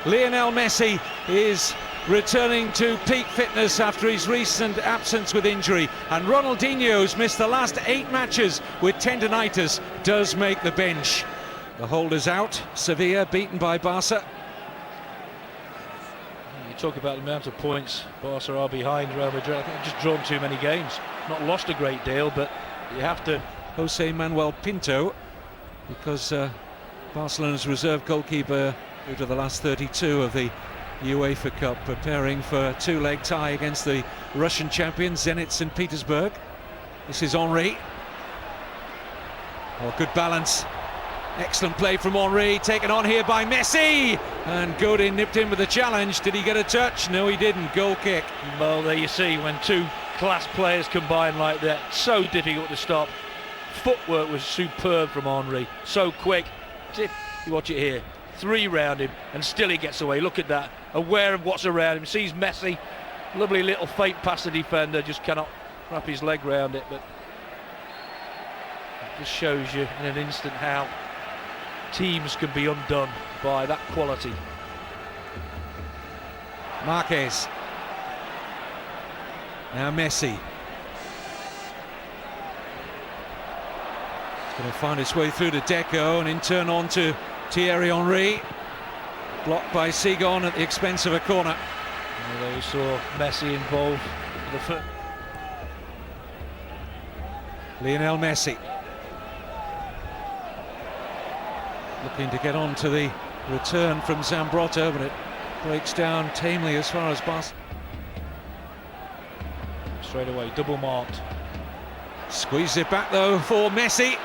Lionel Messi is returning to peak fitness after his recent absence with injury, and Ronaldinho's missed the last 8 matches with tendinitis, does make the bench. The holders out. Sevilla beaten by Barca. You talk about the amount of points Barca are behind Real Madrid. I think they've just drawn too many games, not lost a great deal, but you have to. Jose Manuel Pinto, because Barcelona's reserve goalkeeper due to the last 32 of the UEFA Cup, preparing for a 2-leg tie against the Russian champion Zenit St. Petersburg. This is Henry. Oh, good balance. Excellent play from Henry, taken on here by Messi, and Godin nipped in with the challenge. Did he get a touch? No, he didn't. Goal kick. Well, there you see, when two class players combine like that, so difficult to stop. Footwork was superb from Henry, so quick. You watch it here, 3 round him, and still he gets away. Look at that, aware of what's around him, sees Messi, lovely little fake past the defender, just cannot wrap his leg round it. But it just shows you in an instant how teams can be undone by that quality. Marquez. Now Messi. It's going to find its way through to Deco and in turn on to Thierry Henry. Blocked by Segon at the expense of a corner. Although we saw Messi involved with the foot. Lionel Messi. Looking to get on to the return from Zambrotta, but it breaks down tamely as far as Barca. Straight away, double marked. Squeezes it back though for Messi.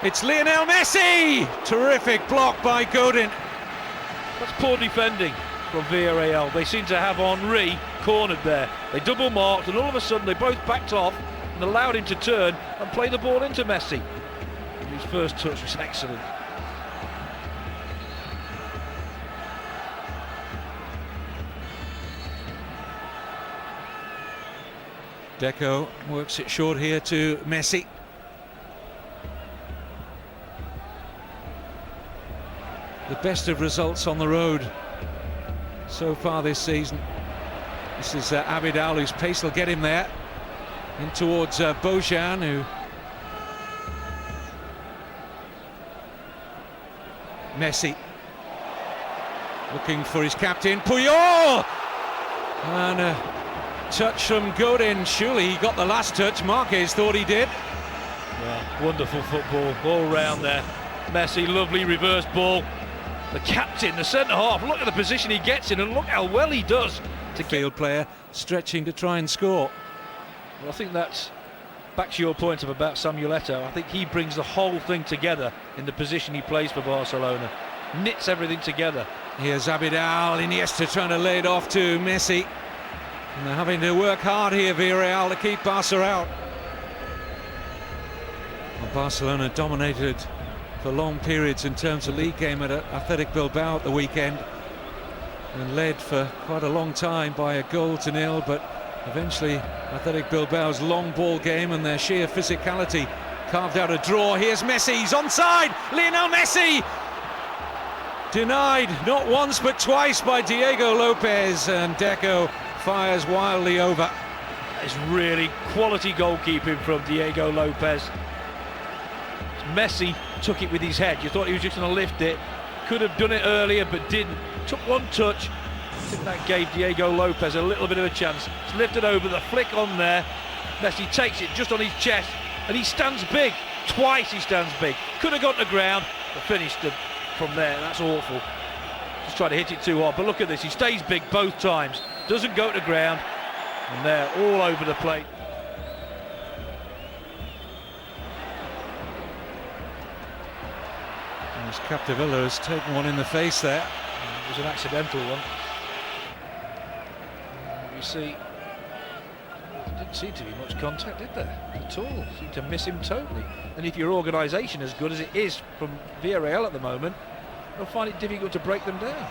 It's Lionel Messi! Terrific block by Godin. That's poor defending from Villarreal. They seem to have Henry cornered there. They double marked, and all of a sudden they both backed off and allowed him to turn and play the ball into Messi. His first touch was excellent. Deco works it short here to Messi. The best of results on the road so far this season. This is Abidal, whose pace will get him there. In towards Bojan, who... Messi. Looking for his captain, Puyol! And touch from Godin. Surely he got the last touch. Marquez thought he did. Yeah, wonderful football all round there. Messi, lovely reverse ball. The captain, the centre half, look at the position he gets in and look how well he does. To field player stretching to try and score. Well, I think that's back to your point of about Samuel Eto'o. I think he brings the whole thing together in the position he plays for Barcelona. Knits everything together. Here's Abidal, Iniesta trying to lay it off to Messi. And they're having to work hard here, Villarreal, to keep Barca out. Well, Barcelona dominated for long periods in terms of league game at Athletic Bilbao at the weekend, and led for quite a long time by 1-0, but eventually Athletic Bilbao's long ball game and their sheer physicality carved out a draw. Here's Messi, he's onside. Lionel Messi denied not once but twice by Diego Lopez, and Deco fires wildly over. It's really quality goalkeeping from Diego Lopez. Messi took it with his head. You thought he was just going to lift it. Could have done it earlier but didn't. Took one touch. I think that gave Diego Lopez a little bit of a chance. It's lifted over, the flick on there. Messi takes it just on his chest and he stands big. Twice he stands big. Could have got to ground but finished from there. That's awful. Just tried to hit it too hard. But look at this. He stays big both times. Doesn't go to ground. And they're all over the plate. As Capdevila has taken one in the face there. It was an accidental one. You see, there didn't seem to be much contact, did there? At all. Seemed to miss him totally. And if your organisation as good as it is from Villarreal at the moment, they'll find it difficult to break them down.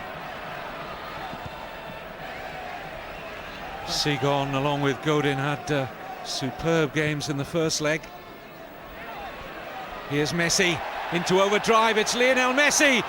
Segon, along with Godin, had superb games in the first leg. Here's Messi into overdrive. It's Lionel Messi.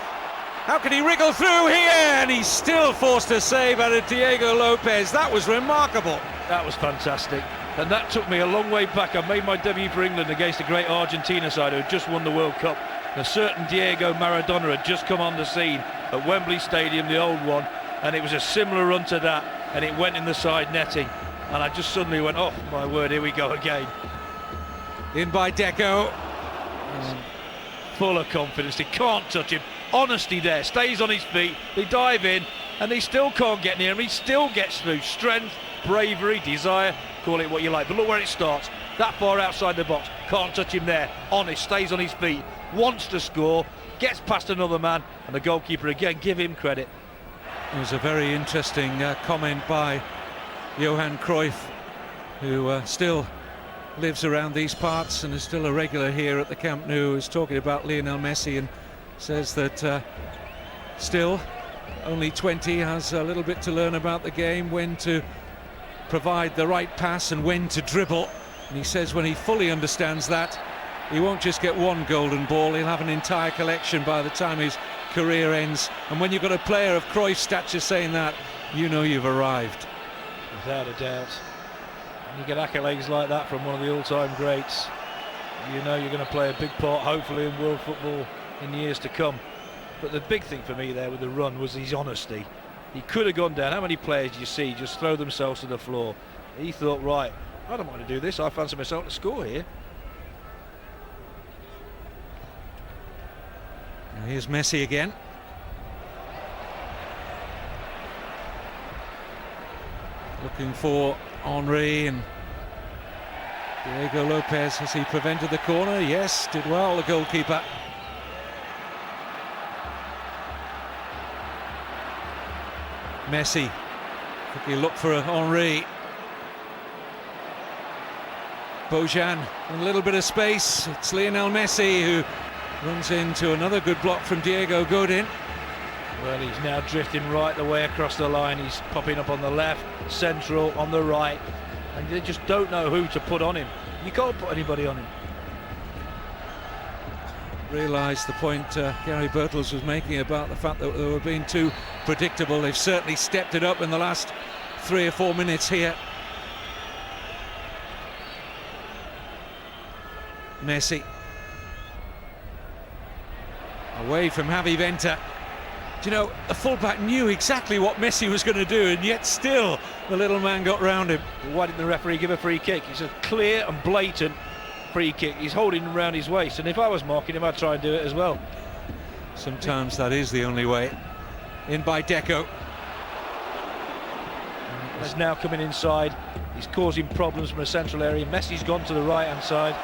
How can he wriggle through here? And he's still forced a save out of Diego Lopez. That was remarkable. That was fantastic. And that took me a long way back. I made my debut for England against the great Argentina side who had just won the World Cup. A certain Diego Maradona had just come on the scene at Wembley Stadium, the old one, and it was a similar run to that, and it went in the side netting. And I just suddenly went, oh my word, here we go again. In by Deco. Full of confidence, he can't touch him. Honesty there, stays on his feet, they dive in, and they still can't get near him. He still gets through. Strength, bravery, desire, call it what you like. But look where it starts, that far outside the box. Can't touch him there. Honest, stays on his feet, wants to score, gets past another man, and the goalkeeper again, give him credit. It was a very interesting comment by Johan Cruyff, who still lives around these parts and is still a regular here at the Camp Nou, is talking about Lionel Messi and says that still only 20, has a little bit to learn about the game, when to provide the right pass and when to dribble. And he says when he fully understands that, he won't just get one golden ball, he'll have an entire collection by the time his career ends. And when you've got a player of Cruyff's stature saying that, you know you've arrived. Without a doubt. And you get accolades like that from one of the all-time greats, you know you're going to play a big part, hopefully, in world football in the years to come. But the big thing for me there with the run was his honesty. He could have gone down. How many players do you see just throw themselves to the floor? He thought, right, I don't want to do this, I fancy myself to score here. Now here's Messi again. Looking for Henry, and Diego Lopez, has he prevented the corner? Yes, did well, the goalkeeper. Messi, I think he'll look for Henry. Bojan, a little bit of space. It's Lionel Messi who runs into another good block from Diego Godin. Well, he's now drifting right the way across the line. He's popping up on the left, central, on the right, and they just don't know who to put on him. You can't put anybody on him. Realised the point Gary Birtles was making about the fact that they were being too predictable. They've certainly stepped it up in the last 3 or 4 minutes here. Messi. Away from Javi Venta. Do you know, the fullback knew exactly what Messi was going to do, and yet still the little man got round him. Why didn't the referee give a free kick? It's a clear and blatant free kick. He's holding him around his waist, and if I was marking him, I'd try and do it as well. Sometimes that is the only way. In by Deco. He's now coming inside. He's causing problems from a central area. Messi's gone to the right-hand side.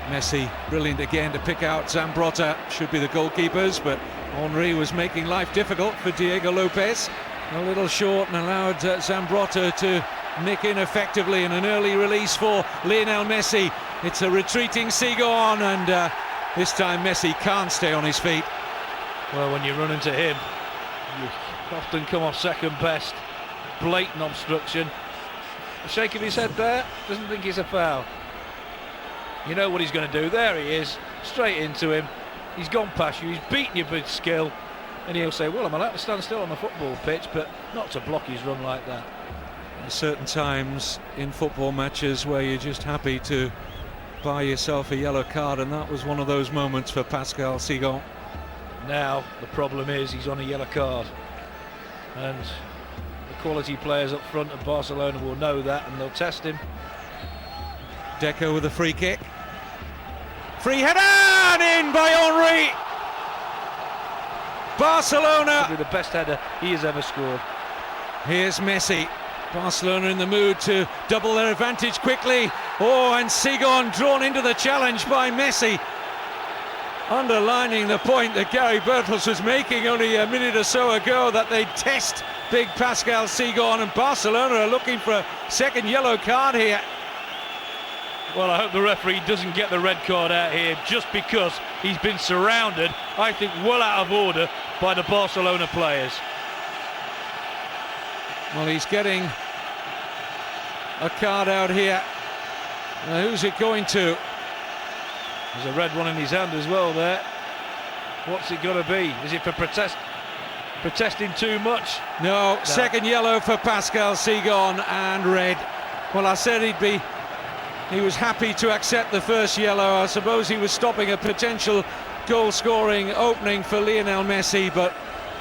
Messi, brilliant again to pick out Zambrotta. Should be the goalkeepers, but Henry was making life difficult for Diego Lopez. A little short and allowed Zambrotta to nick in effectively, and an early release for Lionel Messi. It's a retreating Segon, and this time Messi can't stay on his feet. Well, when you run into him, you often come off second best. Blatant obstruction. A shake of his head there, doesn't think it's a foul. You know what he's going to do. There he is, straight into him. He's gone past you, he's beaten you with skill, and he'll say, well, I'm allowed to stand still on a football pitch, but not to block his run like that. There's certain times in football matches where you're just happy to buy yourself a yellow card, and that was one of those moments for Pascal Segon. Now the problem is he's on a yellow card, and the quality players up front of Barcelona will know that, and they'll test him. Deco with a free kick. Free header, and in by Henry. Barcelona. Probably the best header he has ever scored. Here's Messi. Barcelona in the mood to double their advantage quickly. Oh, and Segon drawn into the challenge by Messi. Underlining the point that Gary Birtles was making only a minute or so ago, that they'd test big Pascal Segon, and Barcelona are looking for a second yellow card here. Well, I hope the referee doesn't get the red card out here just because he's been surrounded, I think, well out of order by the Barcelona players. Well, he's getting a card out here. Now, who's it going to? There's a red one in his hand as well there. What's it going to be? Is it for protesting too much? No, second yellow for Pascal Sigon, and red. Well, I said he was happy to accept the first yellow. I suppose he was stopping a potential goal-scoring opening for Lionel Messi, but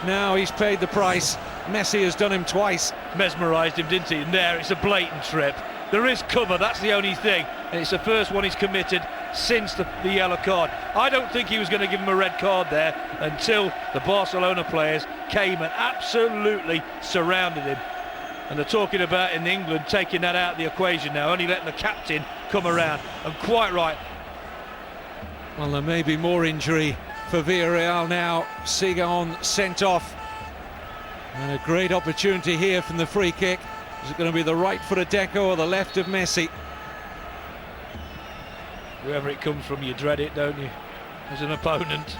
now he's paid the price. Messi has done him twice. Mesmerised him, didn't he? And there, it's a blatant trip. There is cover, that's the only thing. And it's the first one he's committed since the yellow card. I don't think he was going to give him a red card there until the Barcelona players came and absolutely surrounded him. And they're talking about in England taking that out of the equation now, only letting the captain come around. And quite right. Well, there may be more injury for Villarreal now. Sigon sent off. And a great opportunity here from the free kick. Is it going to be the right foot of Deco or the left of Messi? Wherever it comes from, you dread it, don't you, as an opponent?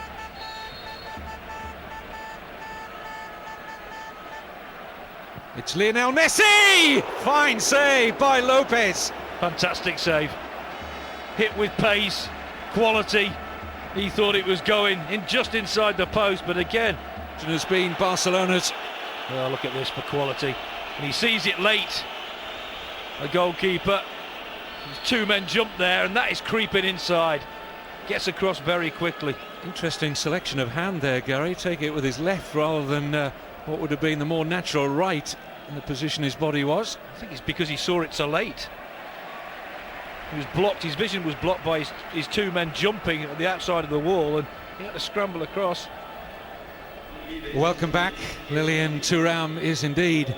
It's Lionel Messi! Fine save by Lopez. Fantastic save. Hit with pace, quality. He thought it was going in just inside the post, but again, it has been Barcelona's. Well, look at this for quality. And he sees it late. The goalkeeper. There's two men jump there, and that is creeping inside. Gets across very quickly. Interesting selection of hand there, Gary. Take it with his left rather than what would have been the more natural right in the position his body was. I think it's because he saw it so late. He was blocked, his vision was blocked by his two men jumping at the outside of the wall, and he had to scramble across. Welcome back. Lilian Thuram is indeed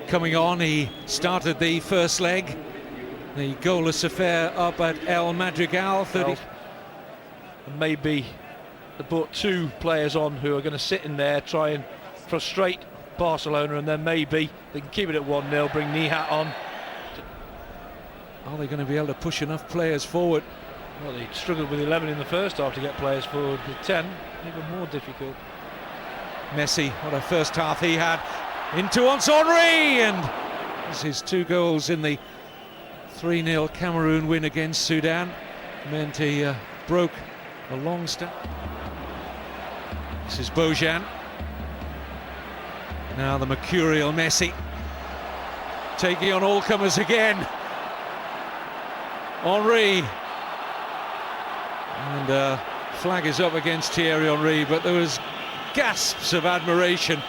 coming on. He started the first leg. The goalless affair up at El Madrigal. 30. And maybe they brought two players on who are going to sit in there, try and frustrate Barcelona, and then maybe they can keep it at 1-0, bring Nihat on. Are they going to be able to push enough players forward? Well, they struggled with 11 in the first half to get players forward. With 10, even more difficult. Messi, what a first half he had. Into Henry, and this is two goals in the 3-0 Cameroon win against Sudan. Meant he broke a long step. This is Bojan. Now the mercurial Messi taking on all comers again. Henry, and flag is up against Thierry Henry, but there was gasps of admiration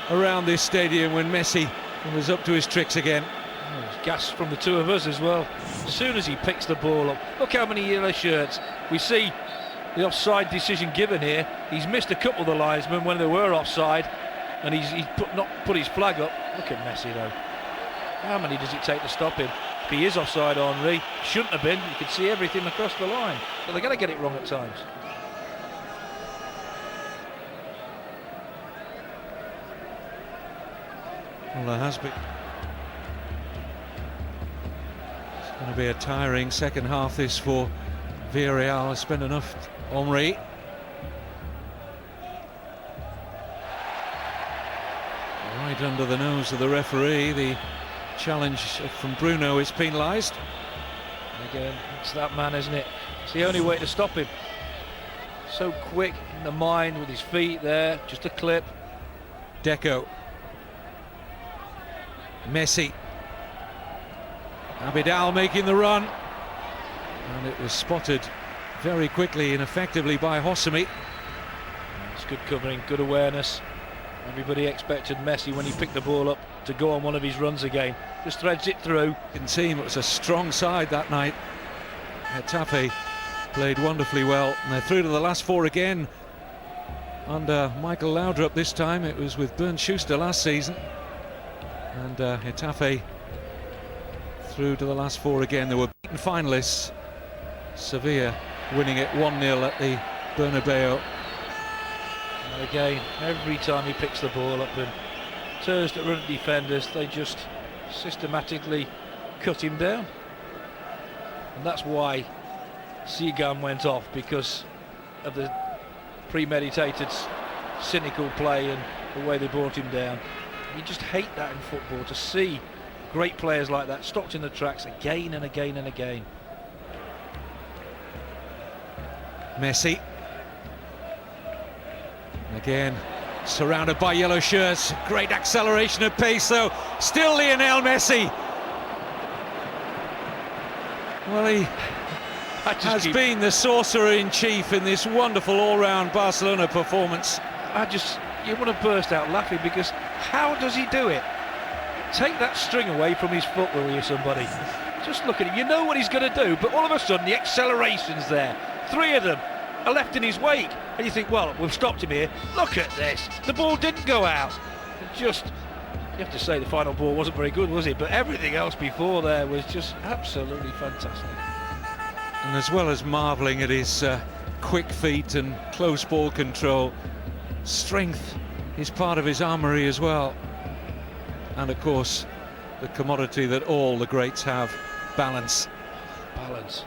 around this stadium when Messi was up to his tricks again. Gasps from the two of us as well. As soon as he picks the ball up, look how many yellow shirts. We see the offside decision given here. He's missed a couple of the linesmen when they were offside, and he's not put his flag up. Look at Messi though. How many does it take to stop him? If he is offside, Henry shouldn't have been. You could see everything across the line, but they're going to get it wrong at times. Well, there has been. It's going to be a tiring second half this for Villarreal. Has spent enough. Henry. Right under the nose of the referee. The challenge from Bruno is penalised. Again, it's that man, isn't it? It's the only way to stop him. So quick in the mind with his feet there, just a clip. Deco. Messi. Abidal making the run, and it was spotted very quickly and effectively by Hosami. It's good covering, good awareness. Everybody expected Messi, when he picked the ball up, to go on one of his runs again. Just threads it through. You can see it was a strong side that night. Getafe played wonderfully well, and they're through to the last four again under Michael Laudrup. This time it was with Bernd Schuster last season, and Getafe through to the last four again. They were beaten finalists, Sevilla winning it 1-0 at the Bernabeu. And again, every time he picks the ball up and turns to run defenders, they just systematically cut him down. And that's why Sigan went off, because of the premeditated, cynical play and the way they brought him down. You just hate that in football, to see great players like that stopped in the tracks again and again and again. Messi. Again, surrounded by yellow shirts. Great acceleration of pace though. Still Lionel Messi. Well, he has been the sorcerer-in-chief in this wonderful all-round Barcelona performance. You want to burst out laughing, because how does he do it? Take that string away from his foot, will you, somebody? Just look at it. You know what he's going to do, but all of a sudden the acceleration's there. 3 of them are left in his wake, and you think, well, we've stopped him here. Look at this. The ball didn't go out. You have to say the final ball wasn't very good, was it? But everything else before there was just absolutely fantastic. And as well as marvelling at his quick feet and close ball control, strength is part of his armoury as well. And of course, the commodity that all the greats have, balance. Balance.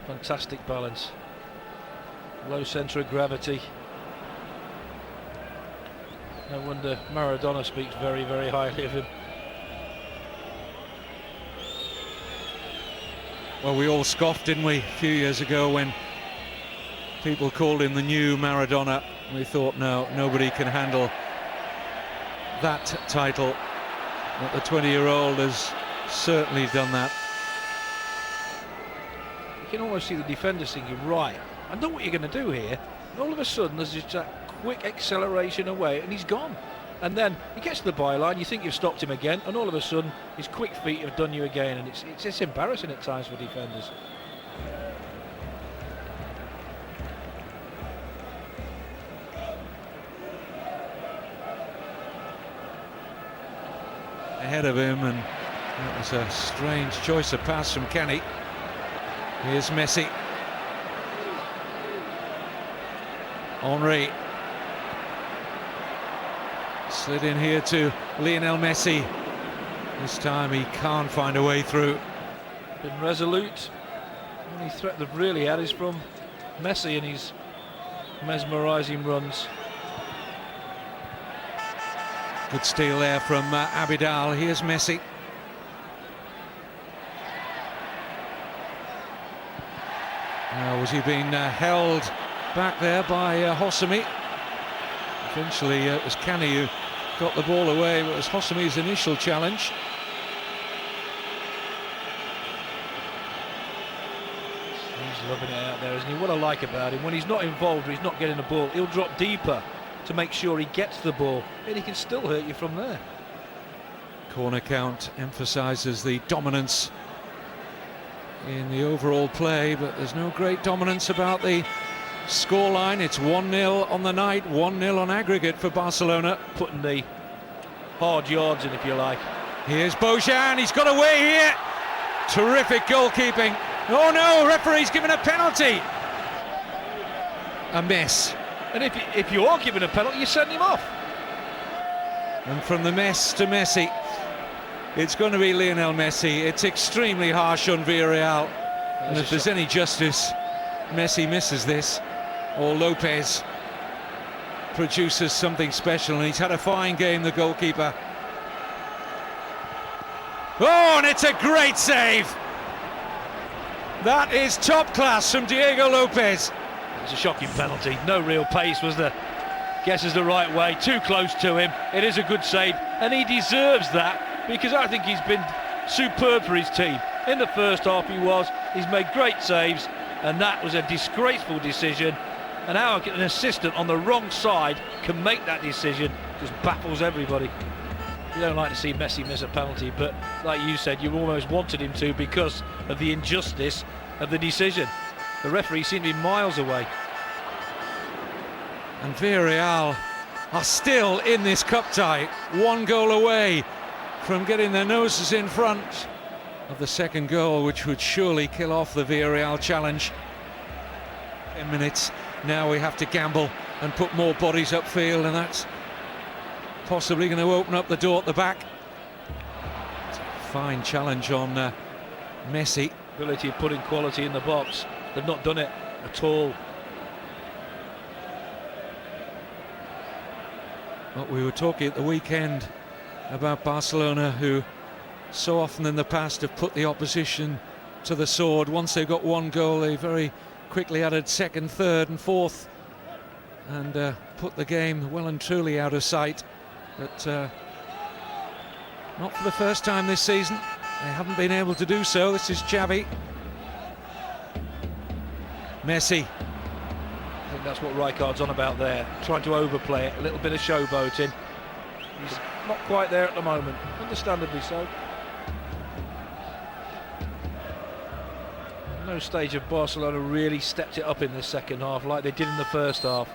Fantastic balance. Low centre of gravity. No wonder Maradona speaks very, very highly of him. Well, we all scoffed, didn't we, a few years ago when people called him the new Maradona. We thought, no, nobody can handle that title. But the 20-year-old has certainly done that. You can almost see the defenders thinking, right, I know what you're going to do here. And all of a sudden, there's just that quick acceleration away, and he's gone. And then he gets to the byline, you think you've stopped him again, and all of a sudden, his quick feet have done you again, and it's embarrassing at times for defenders. Ahead of him, and that was a strange choice of pass from Kenny. Here's Messi. Henry. Slid in here to Lionel Messi. This time he can't find a way through. Been resolute. The only threat they've really had is from Messi and his mesmerising runs. Good steal there from Abidal. Here's Messi. Now, was he being held back there by Hosami? Eventually it was Kenny who got the ball away, but it was Hosami's initial challenge. He's loving it out there, isn't he? What I like about him, when he's not involved or he's not getting the ball, he'll drop deeper to make sure he gets the ball, and he can still hurt you from there. Corner count emphasises the dominance in the overall play, but there's no great dominance about the scoreline. It's 1-0 on the night, 1-0 on aggregate for Barcelona. Putting the hard yards in, if you like. Here's Bojan, he's got away here. Terrific goalkeeping. Oh no, referee's given a penalty. A mess. And if you are given a penalty, you send him off. And from the mess to Messi, it's going to be Lionel Messi. It's extremely harsh on Villarreal. And if there's any justice, Messi misses this, or Lopez produces something special, and he's had a fine game, the goalkeeper. Oh, and it's a great save. That is top class from Diego Lopez. It's a shocking penalty. No real pace, was there? Guesses the right way, too close to him. It is a good save, and he deserves that, because I think he's been superb for his team. In the first half he was. He's made great saves, and that was a disgraceful decision. And how an assistant on the wrong side can make that decision just baffles everybody. You don't like to see Messi miss a penalty, but like you said, you almost wanted him to because of the injustice of the decision. The referee seemed to be miles away. And Villarreal are still in this cup tie, 1 goal away from getting their noses in front of the second goal, which would surely kill off the Villarreal challenge. 10 minutes, now we have to gamble and put more bodies upfield, and that's possibly going to open up the door at the back. It's a fine challenge on Messi. Ability of putting quality in the box. They've not done it at all. Well, we were talking at the weekend about Barcelona, who so often in the past have put the opposition to the sword. Once they got 1 goal, they very quickly added second, third and fourth. and put the game well and truly out of sight. But not for the first time this season. They haven't been able to do so. This is Xavi. Messi. I think that's what Rijkaard's on about there, trying to overplay it, a little bit of showboating. He's not quite there at the moment, understandably so. No stage of Barcelona really stepped it up in the second half like they did in the first half.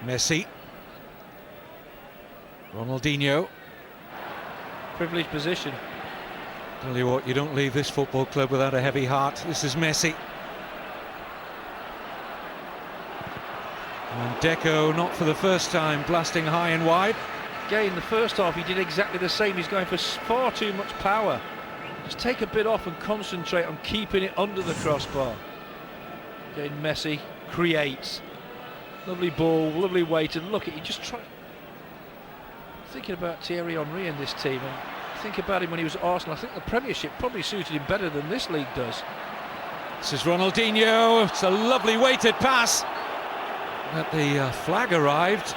Messi. Ronaldinho. Privileged position. Tell you what, you don't leave this football club without a heavy heart. This is Messi. And Deco, not for the first time, blasting high and wide. Again, the first half he did exactly the same. He's going for far too much power. Just take a bit off and concentrate on keeping it under the crossbar. Again, Messi creates. Lovely ball, lovely weight, and look at you just try. Thinking about Thierry Henry in this team, and think about him when he was at Arsenal. I think the Premiership probably suited him better than this league does. This is Ronaldinho. It's a lovely weighted pass. But the flag arrived.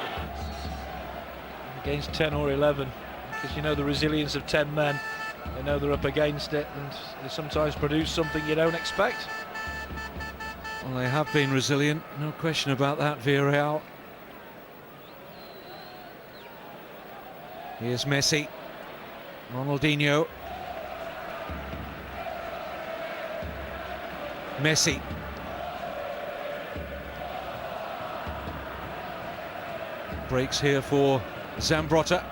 Against 10 or 11, because you know the resilience of 10 men. They know they're up against it, and they sometimes produce something you don't expect. Well, they have been resilient, no question about that, Villarreal. Here's Messi. Ronaldinho. Messi. Breaks here for Zambrotta.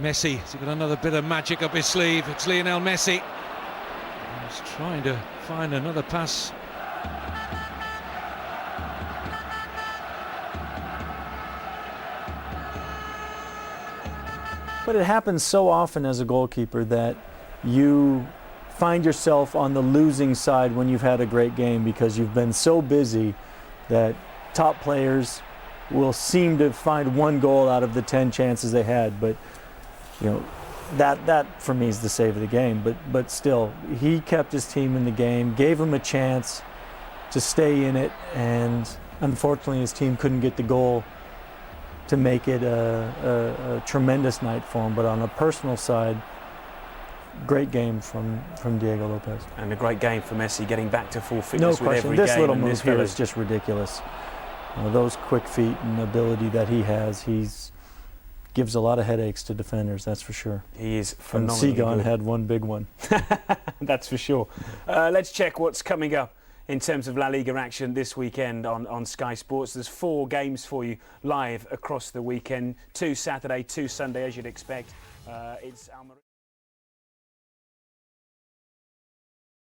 Messi, has he got another bit of magic up his sleeve? It's Lionel Messi. He's trying to find another pass. But it happens so often as a goalkeeper that you find yourself on the losing side when you've had a great game, because you've been so busy that top players will seem to find one goal out of the 10 chances they had. But you know, that for me is the save of the game. But still, he kept his team in the game, gave him a chance to stay in it, and unfortunately his team couldn't get the goal to make it a tremendous night for him. But on a personal side, great game from Diego Lopez. And a great game for Messi, getting back to full fitness with every game. This little move here is just ridiculous. Those quick feet and ability that he has, gives a lot of headaches to defenders, that's for sure. He is And phenomenal. Seagon had one big one. That's for sure. Let's check what's coming up in terms of La Liga action this weekend on Sky Sports. There's 4 games for you live across the weekend. 2 Saturday, 2 Sunday, as you'd expect. It's